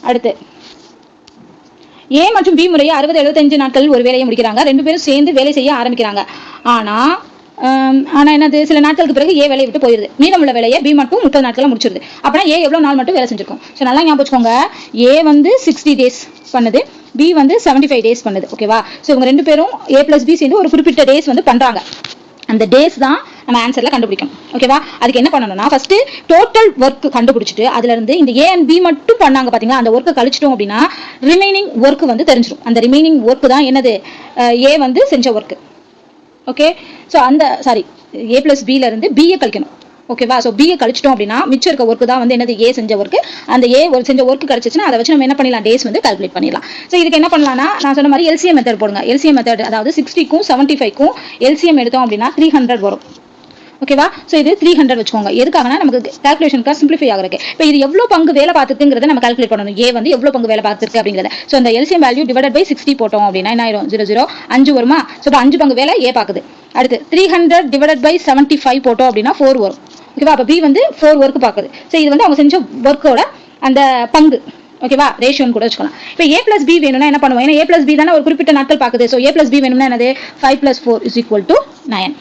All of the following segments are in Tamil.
அடுத்து ஏ மற்றும் பி முறையை 60-75 நாட்கள் ஒரு வேலையை முடிக்கிறாங்க. 2 பேரும் சேர்ந்து வேலை செய்ய ஆரம்பிக்கிறாங்க. ஆனா என்னது, சில நாட்களுக்கு பிறகு ஏ வேலையை விட்டு போயிருது. மீதமுள்ள வேலையை பி மட்டும் 30 நாட்களை முடிச்சிருது. அப்படின்னா ஏ எவ்வளவு நாள் மட்டும் வேலை செஞ்சிருக்கும். ஸோ நல்லா ஞாபகம் வச்சுக்கோங்க, ஏ வந்து 60 டேஸ் பண்ணுது, பி வந்து 75 டேஸ் பண்ணுது. ஓகேவா? ஸோ இவங்க 2 பேரும் ஏ பிளஸ் பி சேர்ந்து ஒரு குறிப்பிட்ட டேஸ் வந்து பண்றாங்க. அந்த டேஸ் தான் நம்ம ஆன்சர்ல கண்டுபிடிக்கணும். ஓகேவா? அதுக்கு என்ன பண்ணணும்னா, ஃபர்ஸ்ட் டோட்டல் ஒர்க் கண்டுபிடிச்சிட்டு அதுல இருந்து இந்த ஏ அண்ட் பி மட்டும் பண்ணாங்க பாத்தீங்களா, அந்த ஒர்க்கை கழிச்சிட்டோம் அப்படின்னா ரிமைனிங் ஒர்க் வந்து தெரிஞ்சிடும். அந்த ரிமைனிங் ஒர்க் தான் என்னது, ஏ வந்து செஞ்ச ஒர்க். ஓகே, ஸோ அந்த ஏ பிளஸ் பில இருந்து பிஏ கழிக்கணும். ஓகேவா? ஸோ பிஏ கழிச்சிட்டோம் அப்படின்னா மிச்சம் இருக்க ஒர்க் தான் வந்து என்னது, ஏ செஞ்ச ஒர்க். அந்த ஏ செஞ்ச ஒர்க் கிடைச்சிச்சுன்னா அதை வச்சு நம்ம என்ன பண்ணிடலாம், டேஸ் வந்து கால்குலேட் பண்ணிடலாம். ஸோ இதுக்கு என்ன பண்ணலாம்னா, நான் சொன்ன மாதிரி எல்சிஎம் மெத்தட் போடுங்க. எல்சிஎம் மெத்தட் அதாவது 60க்கும் 75க்கும் எல்சிஎம் எடுத்தோம் அப்படின்னா 300 வரும். ஓகேவா? ஸோ இது 300 வச்சுக்கோங்க. எதுக்காகனா நமக்கு கால்குலேஷனுக்காக சிம்பிளிஃபை ஆகிறதுக்கு. இப்போ இது எவ்வளோ பங்கு வேலை பார்த்துருக்குங்கிறத நம்ம கால்குலேட் பண்ணணும். ஏ வந்து எவ்வளோ பங்கு வேலை பார்த்துருக்கு அப்படிங்கிறத. ஸோ அந்த எல்சிஎம் வேல்யூ டிவைடட் பை 60 போட்டோம் அப்படின்னா என்ன ஆயிரும், 0 5 வருமா? ஸோ இப்போ 5 பங்கு வேலை ஏ பார்க்குது. அடுத்து 300 டிவைடட் பை 75 போட்டோம் அப்படின்னா 4 வரும். ஓகேவா? அப்போ பி வந்து 4 ஒர்க் பார்க்குது. ஸோ இது வந்து அவங்க செஞ்ச ஒர்க்கோட அந்த பங்கு. ஓகேவா? ரேஷியோன்னு கூட வச்சுக்கலாம். இப்போ ஏ பிளஸ் பி வேணும்னா என்ன பண்ணுவோம், ஏன்னா ஏ பிளஸ் பி தானே ஒரு குறிப்பிட்ட நாட்கள் பார்க்குது. ஸோ ஏ பிளஸ் பி வேணும்னா என்னது, 5 + 4 = 9.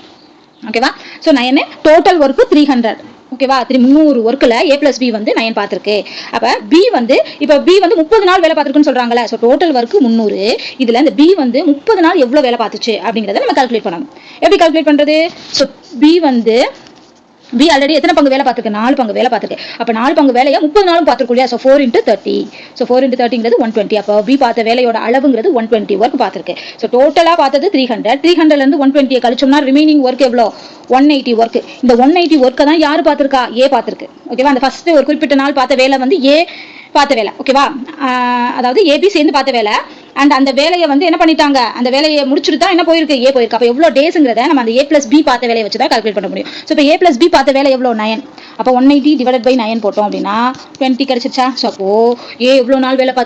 ஓகேவா? So 9 total work 300. ஓகேவா? 300 ஒர்க்கில் ஏ பிளஸ் பி வந்து 9 பார்த்துருக்கு. அப்போ பி வந்து இப்போ பி வந்து 30 நாள் வேலை பார்த்துருக்குன்னு சொல்றாங்களே. So total work 300. இதுல இந்த பி வந்து 30 நாள் எவ்வளோ வேலை பார்த்துச்சு அப்படிங்கிறத நம்ம கால்குலேட் பண்ணணும். எப்படி கால்குலேட் பண்றது? ஸோ பி ஆல்ரெடி எத்தனை பங்கு வேலை பார்த்துருக்கு, 4 பங்கு வேலை பார்த்துருக்கு. அப்போ 4 பங்கு வேலையை 30 நாளும் பார்த்துருக்கு இல்லையா? ஸோ 4 × 30. ஸோ 4 × 30ங்கிறது 120. அப்போ பி பார்த்த வேலையோட அளவுங்கிறது 120 ஒர்க் பார்த்துருக்கு. ஸோ டோட்டலாக பார்த்தது 300. 300லேருந்து 120 கழிச்சோம்னா ரிமைனிங் ஒர்க் எவ்வளோ, 180 ஒர்க். இந்த 180 ஒர்க்கை தான் யார் பார்த்துருக்கா, ஏ பார்த்துருக்கு. ஓகேவா? அந்த ஃபர்ஸ்ட் ஒரு குறிப்பிட்ட நாள் பார்த்த வேலை வந்து ஏ பார்த்த வேலை. ஓகேவா? அதாவது ஏபி சேர்ந்து பார்த்த வேலை. அண்ட் அந்த வேலையை வந்து என்ன பண்ணிட்டாங்க, அந்த வேலையை முடிச்சுட்டு தான் என்ன போயிருக்கு, ஏ போயிருக்கு. அப்போ எவ்வளோ டேஸ்ங்கிறத நம்ம அந்த ஏ பிளஸ் பி பார்த்த வேலையை வச்சு தான் கால்குலேட் பண்ண முடியும். ஸோ இப்போ ஏ பிளஸ் பி பார்த்த வேலை எவ்வளோ, 9. அப்போ 180 டிவைடட் பை 9 போட்டோம் அப்படின்னா 20 கிடைச்சிருச்சா? ஸோ அப்போ ஏ எவ்வளோ நாள் வேலை பார்த்து